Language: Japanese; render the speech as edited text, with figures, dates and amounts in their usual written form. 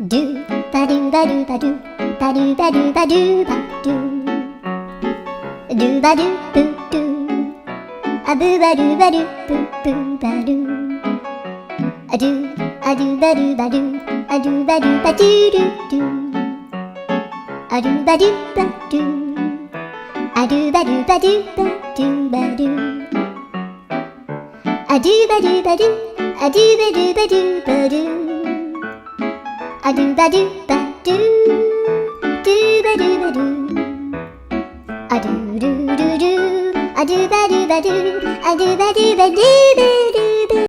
ドゥバドゥバドゥバドゥバドゥバドゥバドゥバドゥドゥバドゥブドゥアブバドゥバドゥブブバドゥアドゥアドゥバドゥバドゥアドゥバドゥバドゥドゥドゥアドゥバドゥバドゥアドゥバドゥバドゥバドゥバドゥアドゥバドゥバドゥアドゥバドゥバドゥバドゥアドゥバドゥバドゥドゥバドゥバドゥアドゥルルルアドゥバドゥバドゥアドゥバドゥバドゥバドゥ